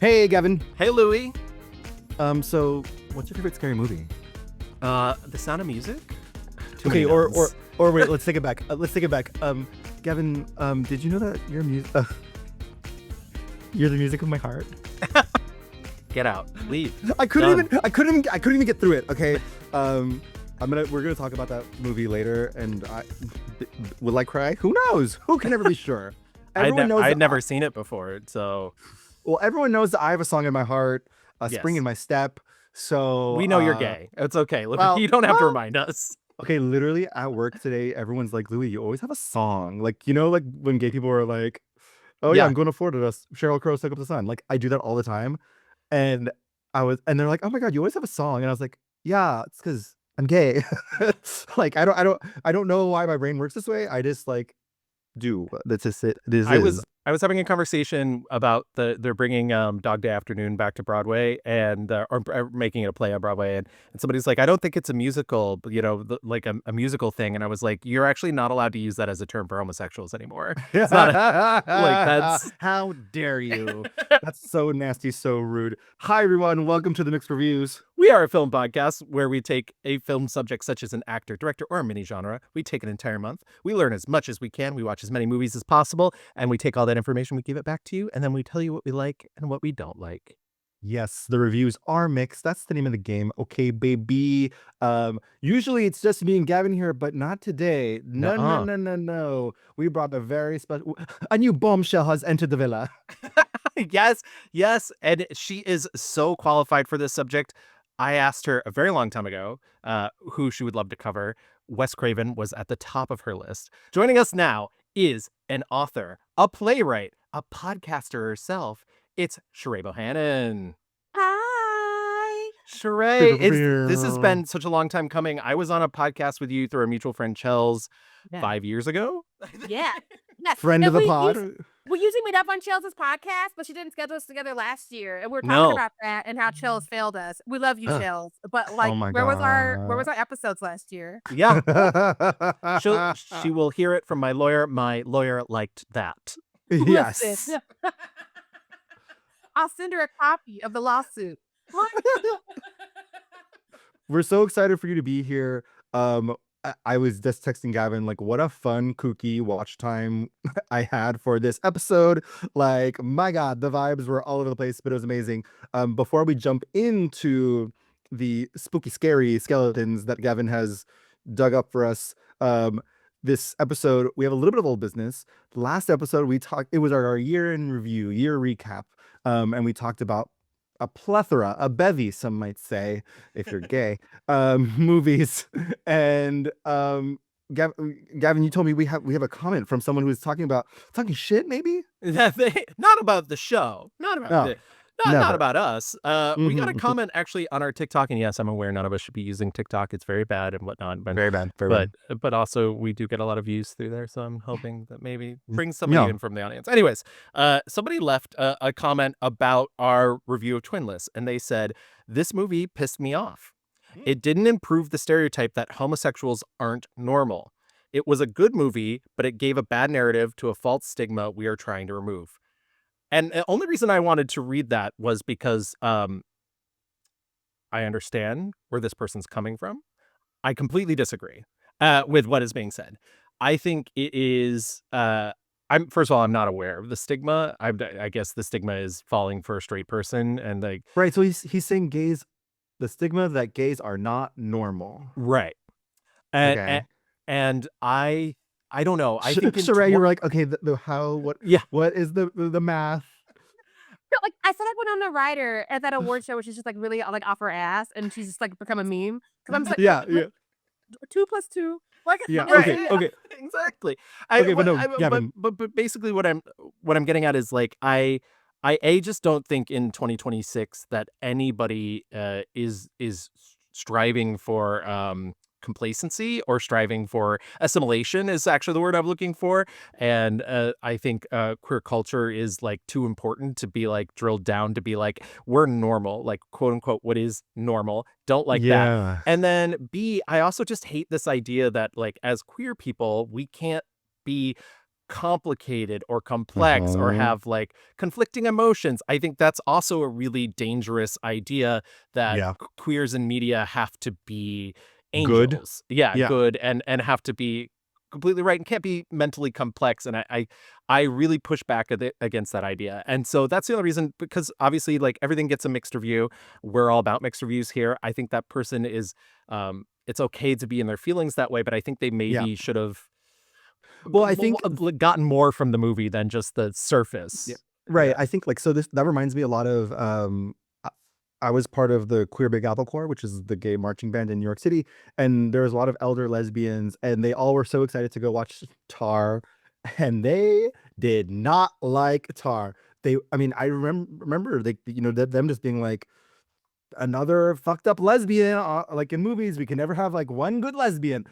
Hey, Gavin. Hey, Louie. So what's your favorite scary movie? The Sound of Music? Too Okay, many or nouns. wait, let's take it back. Gavin, did you know that you're the music of my heart? Get out. Leave. I couldn't Done. even get through it. Okay. We're gonna talk about that movie later, and will I cry? Who knows? Who can ever be sure? Everyone knows. I'd never seen it before, so Well, everyone knows that I have a song in my heart, a spring yes. in my step. So We know you're gay. It's okay. well, You don't have to well, remind us. okay, literally at work today, everyone's like, Louis, you always have a song. Like, like when gay people are like, oh yeah, Yeah. I'm going to Florida to Sheryl Crow Soak Up the Sun. Like, I do that all the time. And and they're like, oh my God, you always have a song. And I was like, yeah, it's because I'm gay. Like, I don't know why my brain works this way. I just like do. That's just it. This is. I was having a conversation about they're bringing Dog Day Afternoon back to Broadway and or making it a play on Broadway, and somebody's like, I don't think it's a musical, but like a musical thing, and I was like, you're actually not allowed to use that as a term for homosexuals anymore. It's not like that's How dare you? That's so nasty, so rude. Hi everyone, welcome to the Mixed Reviews. We are a film podcast where we take a film subject such as an actor, director, or a mini genre. We take an entire month. We learn as much as we can. We watch as many movies as possible, and we take all that information, we give it back to you, and then we tell you what we like and what we don't like. Yes, the reviews are mixed. That's the name of the game. Okay, baby. Usually it's just me and Gavin here, but not today. No, no, Nuh-uh. no, no, no. We brought a very special. A new bombshell has entered the villa. Yes, and she is so qualified for this subject. I asked her a very long time ago who she would love to cover. Wes Craven was at the top of her list. Joining us now is an author, a playwright, a podcaster herself. It's Sharai Bohannon. Hi. Sharai, this has been such a long time coming. I was on a podcast with you through our mutual friend Chels Yeah. 5 years ago. Yeah. Yes. Friend And of the we pod. We usually meet up on Chels's podcast, but she didn't schedule us together last year. And we were talking No. about that and how Chels failed us. We love you, Ugh. Chels. But like, Oh my where was our God. episodes last year? Yeah, she will hear it from my lawyer. My lawyer liked that. Yes. Listen. I'll send her a copy of the lawsuit. We're so excited for you to be here. I was just texting Gavin, like, what a fun, kooky watch time I had for this episode. Like, my God, the vibes were all over the place, but it was amazing. Before we jump into the spooky, scary skeletons that Gavin has dug up for us, this episode, we have a little bit of old business. The last episode, it was our year in review, year recap. And we talked about a plethora, a bevy, some might say, if you're gay, movies. And Gavin, you told me we have a comment from someone who was talking shit, maybe? Not about the show. Not about No, the, not never. about us. We got a Mhm. comment actually on our TikTok, and yes, I'm aware none of us should be using TikTok. It's very bad and whatnot. Very bad. Very bad. But also we do get a lot of views through there, so I'm hoping that maybe brings Yeah. somebody in from the audience. Anyways, somebody left a comment about our review of Twinless, and they said, this movie pissed me off. It didn't improve the stereotype that homosexuals aren't normal. It was a good movie, but it gave a bad narrative to a false stigma we are trying to remove. And the only reason I wanted to read that was because I understand where this person's coming from. I completely disagree with what is being said. I think it is. First of all, I'm not aware of the stigma. I guess the stigma is falling for a straight person, and like Right. So he's saying the stigma that gays are not normal. right. And Okay. and I don't know. I think Sharai, you were like, okay, yeah. what is the math? So, like, I saw that one on the writer at that award show where she's just like really like off her ass and she's just like become a meme. Because I'm just like, Yeah. 2 + 2. Like, Yeah. Right. Okay. Exactly. But no, Gavin. But basically what I'm getting at is like I just don't think in 2026 that anybody is striving for complacency or striving for assimilation is actually the word I'm looking for. And I think queer culture is like too important to be like drilled down to be like, we're normal, like quote unquote, what is normal. Don't like that. Yeah. And then B, I also just hate this idea that like as queer people, we can't be complicated or complex or have like conflicting emotions. I think that's also a really dangerous idea that Yeah. queers in media have to be Good. angels. Yeah, Yeah. good and have to be completely right and can't be mentally complex. And I really push back against that idea. And so that's the only reason, because obviously like everything gets a mixed review. We're all about mixed reviews here. I think that person is it's okay to be in their feelings that way, but I think they maybe should have Well, I think gotten more from the movie than just the surface. Yeah. Right. Yeah. I think like so that reminds me a lot of I I was part of the Queer Big Apple Corps, which is the gay marching band in New York City, and there was a lot of elder lesbians, and they all were so excited to go watch Tar, and they did not like Tar. I mean, I remember they, them just being like, another fucked up lesbian, like in movies, we can never have like one good lesbian.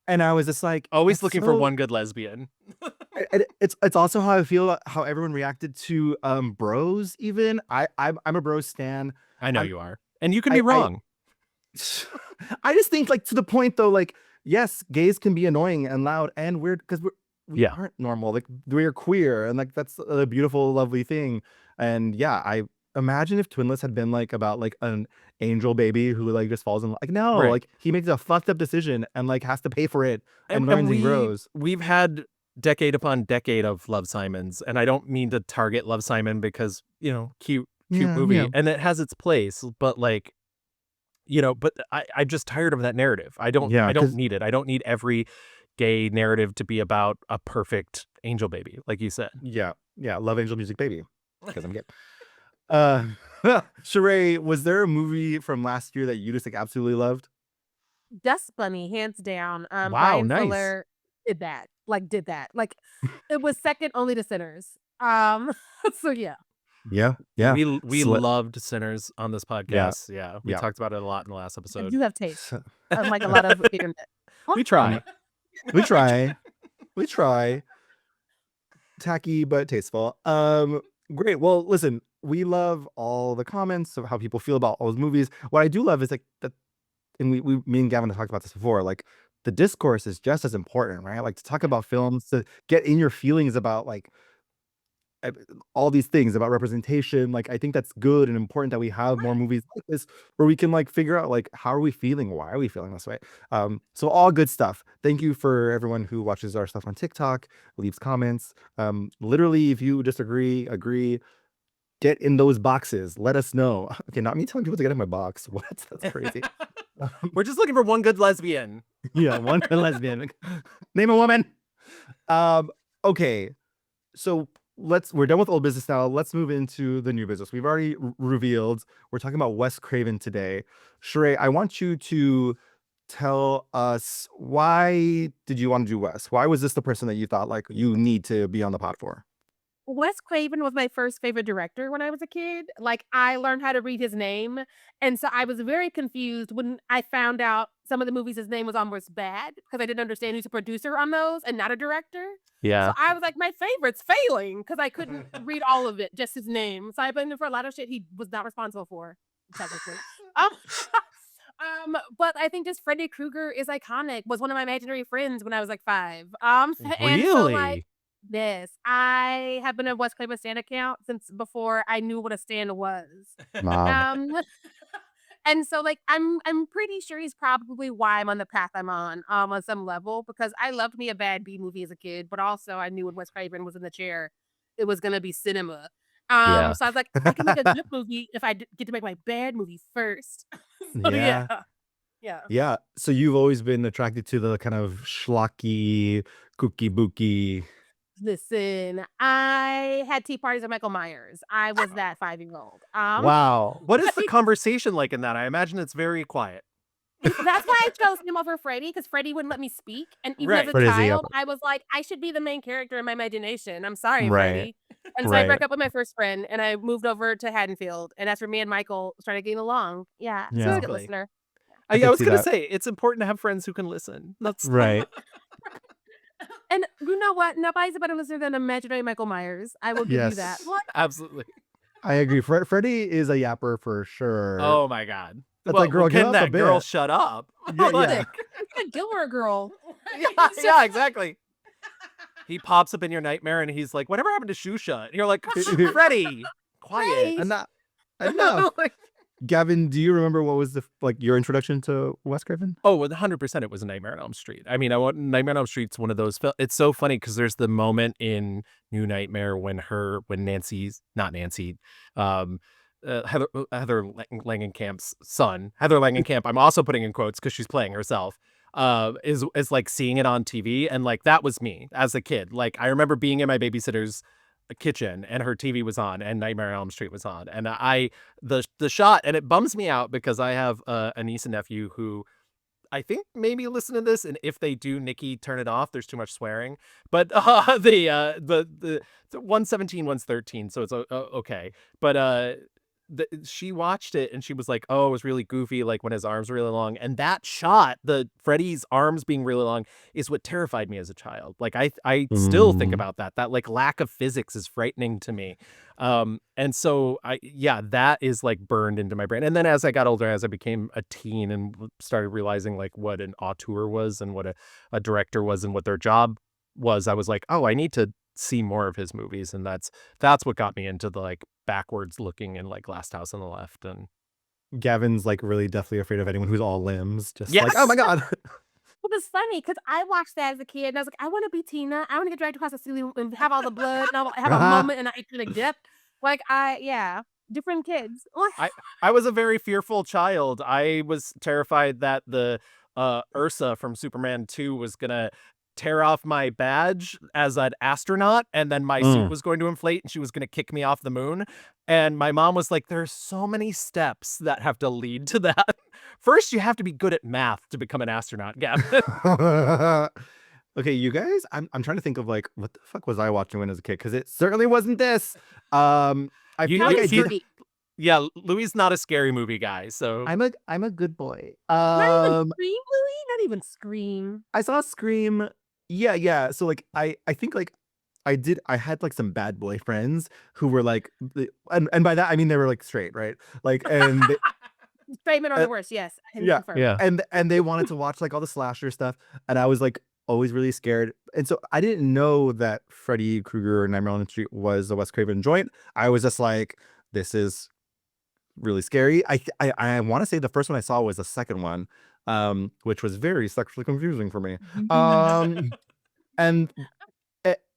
And I was just like, Always that's looking for one good lesbian. it's also how I feel about how everyone reacted to Bros. Even I'm a Bros stan. I know I'm- you are. And you can be wrong. I just think like to the point though, like yes, gays can be annoying and loud and weird because we Yeah. aren't normal. Like we're queer and like that's a beautiful, lovely thing. And yeah, I imagine if Twinless had been like about like an angel baby who like just falls in love. Like no, Right. like he makes a fucked up decision and like has to pay for it and learns and grows. We've had decade upon decade of Love Simons, and I don't mean to target Love Simon because, cute Yeah, movie, yeah. and it has its place, but like, but I'm just tired of that narrative. I don't Yeah, 'cause- need it. I don't need every gay narrative to be about a perfect angel baby, like you said. Yeah, love angel music baby because I'm gay. Sharai, was there a movie from last year that you just like absolutely loved? Dust Bunny, hands down. Wow, Brian nice. Fuller did that. Like it was second only to Sinners. So yeah. Yeah. We loved Sinners on this podcast. Yeah, we Yeah. talked about it a lot in the last I episode. do have taste. Unlike a lot of internet. We try. We try. Tacky but tasteful. Great. Well, listen, we love all the comments of how people feel about all those movies. What I do love is like that, and me and Gavin have talked about this before. Like the discourse is just as important, right? Like to talk about films, to get in your feelings about like all these things about representation. Like I think that's good and important that we have more movies like this where we can like figure out like how are we feeling, why are we feeling this way. So all good stuff. Thank you for everyone who watches our stuff on TikTok, leaves comments. Literally, if you disagree, agree, get in those boxes, let us know. Okay, not me telling people to get in my box. What? That's crazy. We're just looking for one good lesbian. Yeah, one lesbian. Name a woman. Okay, so we're done with old business now. Let's move into the new business. We've already revealed we're talking about Wes Craven today. Sharai, I want you to tell us, why did you want to do Wes? Why was this the person that you thought like you need to be on the pod for? Wes Craven was my first favorite director when I was a kid. Like I learned how to read his name. And so I was very confused when I found out some of the movies his name was almost bad because I didn't understand who's a producer on those and not a director. Yeah. So I was like, my favorite's failing because I couldn't read all of it, just his name. So I blamed him for a lot of shit he was not responsible for, technically. But I think just Freddy Krueger is iconic. Was one of my imaginary friends when I was like 5. And so like, yes, I have been a Wes Craven stan account since before I knew what a stan was. Wow. And so like I'm pretty sure he's probably why I'm on the path I'm on some level, because I loved me a bad B movie as a kid, but also I knew when Wes Craven was in the chair, it was gonna be cinema. Yeah. So I was like, I can make a good movie if I get to make my bad movie first. So, Yeah. Yeah. So you've always been attracted to the kind of schlocky, kooky booky. Listen, I had tea parties with Michael Myers. I was that 5-year-old. Wow. What is the conversation like in that? I imagine it's very quiet. That's why I chose him over Freddy, because Freddy wouldn't let me speak. And even Right. as a Freddy's the child, apple. I was like, I should be the main character in my imagination. I'm sorry, Right. Freddy. And so I Right. broke up with my first friend and I moved over to Haddonfield. And that's where me and Michael started getting along. Yeah. So he's a good Exactly. listener. I I could was see gonna that. say it's important to have friends who can listen. That's Right. And you know what? Nobody's a better listener than imaginary Michael Myers. I will give you that. Yes. What? Absolutely. I agree. Freddy is a yapper for sure. Oh my god. That's like, girl, get can up that a bit. girl shut up? Yeah, Look, yeah. it's a Gilmore Girl. Yeah, exactly. He pops up in your nightmare and he's like, "Whatever happened to Shusha?" And you're like, "Freddy, quiet." Enough. Enough. Like, Gavin, do you remember what was the like your introduction to Wes Craven? oh, 100% it was a Nightmare on Elm Street. I mean, Nightmare on Elm Street's one of those it's so funny because there's the moment in New Nightmare when Nancy's not Nancy, um, Heather Langenkamp's son, Heather Langenkamp, I'm also putting in quotes because she's playing herself, is like seeing it on TV, and like that was me as a kid. Like I remember being in my babysitter's kitchen and her TV was on and Nightmare on Elm Street was on, and the shot, and it bums me out because I have a niece and nephew who I think maybe listen to this, and if they do, Nikki, turn it off. There's too much swearing. But the 117, 113, so it's okay. But she watched it and she was like, "Oh, it was really goofy, like when his arms were really long." And that shot, the Freddy's arms being really long, is what terrified me as a child. Like I still think about that. That like lack of physics is frightening to me. And so that is like burned into my brain. And then as I got older, as I became a teen and started realizing like what an auteur was and what a director was and what their job was, I was like, oh, I need to see more of his movies. And that's what got me into the like backwards looking and like Last House on the Left. And Gavin's like really deathly afraid of anyone who's all limbs. Just Yes! like, oh my God. Well, it's funny because I watched that as a kid and I was like, I want to be Tina. I want to get dragged across the ceiling and have all the blood and I'll have a moment and I like death. Like different kids. I was a very fearful child. I was terrified that the Ursa from Superman 2 was gonna tear off my badge as an astronaut, and then my suit was going to inflate and she was going to kick me off the moon. And my mom was like, there's so many steps that have to lead to that. First, you have to be good at math to become an astronaut, Gavin. Okay, you guys, I'm trying to think of like what the fuck was I watching when I was a kid? Because it certainly wasn't this. I feel like I did. Yeah, Louis is not a scary movie guy, so I'm a good boy. Not even Scream, Louis? Not even Scream. I saw Scream. Yeah. So like I think like I had like some bad boyfriends who were like and by that I mean they were like straight, right? Like and Straight men are the worst, yes. Yeah. And they wanted to watch like all the slasher stuff, and I was like always really scared. And so I didn't know that Freddy Krueger and Nightmare on Elm Street was a Wes Craven joint. I was just like, this is really scary. I want to say the first one I saw was the second one, which was very sexually confusing for me.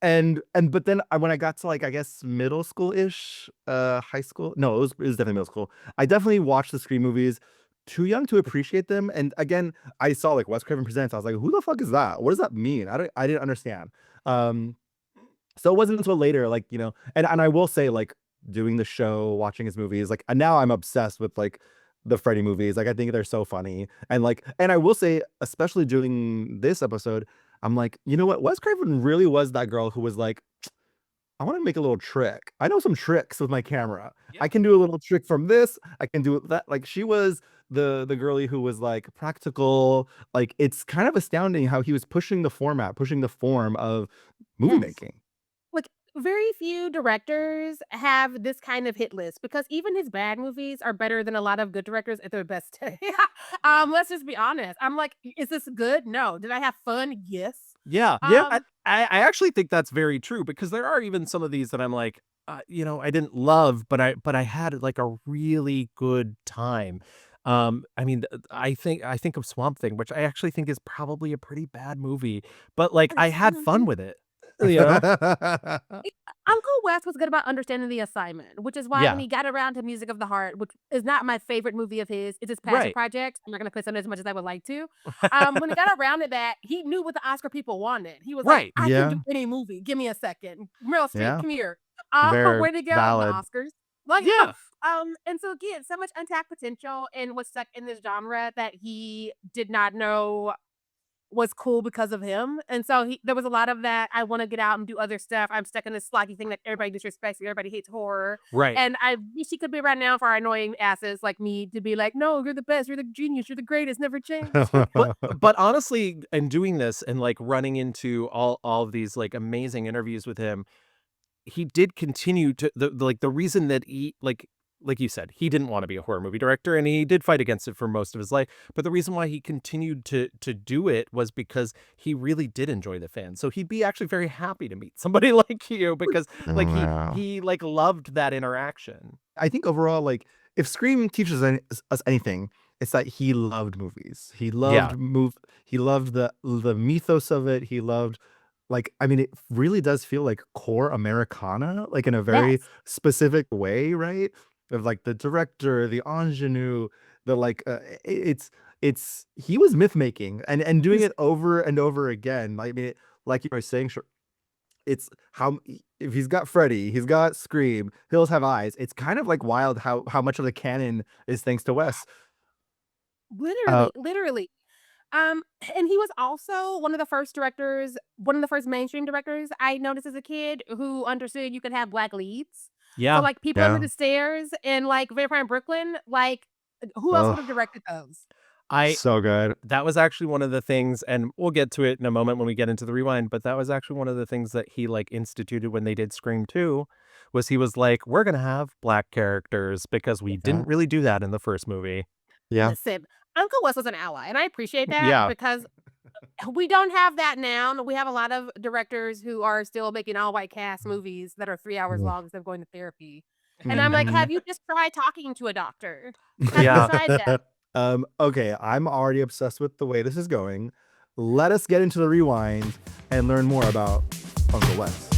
And but then when I got to like I guess middle school-ish, high school. No, it was definitely middle school. I definitely watched the Scream movies. Too young to appreciate them. And again, I saw like Wes Craven Presents. I was like, who the fuck is that? What does that mean? I didn't understand. So it wasn't until later, like, you know, and I will say, like, doing the show, watching his movies, like, and now I'm obsessed with like the Freddy movies. Like, I think they're so funny. And like, and I will say, especially doing this episode, I'm like, you know what? Wes Craven really was that girl who was like, I want to make a little trick. I know some tricks with my camera. Yeah. I can do a little trick from this. I can do that. Like, she was the girly who was like practical. Like, it's kind of astounding how he was pushing the form of movie Yes. making. Like, very few directors have this kind of hit list because even his bad movies are better than a lot of good directors at their best. Let's just be honest. I'm like, is this good? No. Did I have fun? Yes. Yeah. Um, I actually think that's very true because there are even some of these that I'm like, you know, I didn't love, but I had like a really good time. I mean, I think of Swamp Thing, which I actually think is probably a pretty bad movie, but like I had fun with it. You know? Uncle Wes was good about understanding the assignment, which is why Yeah. when he got around to Music of the Heart, which is not my favorite movie of his, it's his passion Right. project. I'm not going to piss on it as much as I would like to. When he got around to that, he knew what the Oscar people wanted. He was Right. like, I Yeah. can do any movie. Give me a second. Meryl Streep, Yeah. come here. Very Way to go, valid. the Oscars. Like, Yeah. and so again, so much untapped potential and was stuck in this genre that he did not know was cool because of him. And so there was a lot of that. I want to get out and do other stuff. I'm stuck in this slacky thing that everybody disrespects, everybody hates horror. Right. And I wish he could be around now for our annoying asses like me to be like, no, you're the best, you're the genius, you're the greatest, never change. But honestly, in doing this and like running into all of these like amazing interviews with him, he did continue to the reason that he like like you said, he didn't want to be a horror movie director, and he did fight against it for most of his life. But the reason why he continued to do it was because he really did enjoy the fans. So he'd be actually very happy to meet somebody like you, because like Wow. he like loved that interaction. I think overall, like, if Scream teaches us anything, it's that he loved movies. He Yeah. loved he loved the mythos of it. He loved, like, I mean, it really does feel like core Americana, like in a very Yes. specific way, right? Of like the director, the ingenue, the like it's he was myth making and doing He's it over and over again. I mean, like you were saying, sure, it's how if he's got Freddy, he's got Scream, Hills Have Eyes. It's kind of like wild how much of the canon is thanks to Wes. Uh, literally, literally. Um, and he was also one of the first mainstream directors I noticed as a kid who understood you could have black leads. So, Yeah. like, People Under yeah. the Stairs and, like, Vampire in Brooklyn, like, who else would have Oh, directed those? I so good. That was actually one of the things, and we'll get to it in a moment when we get into the rewind, but that was actually one of the things that he like instituted when they did Scream 2, was he was like, we're gonna have black characters because we Yeah. didn't really do that in the first movie. Yeah. Listen, Uncle Wes was an ally, and I appreciate that Yeah. because we don't have that now. We have a lot of directors who are still making all white cast movies that are 3 hours Oof. long instead of going to therapy. And I'm like, Mhm. have you just tried talking to a doctor? Have you Yeah. tried that? Okay, I'm already obsessed with the way this is going. Let us get into the rewind and learn more about Uncle Wes.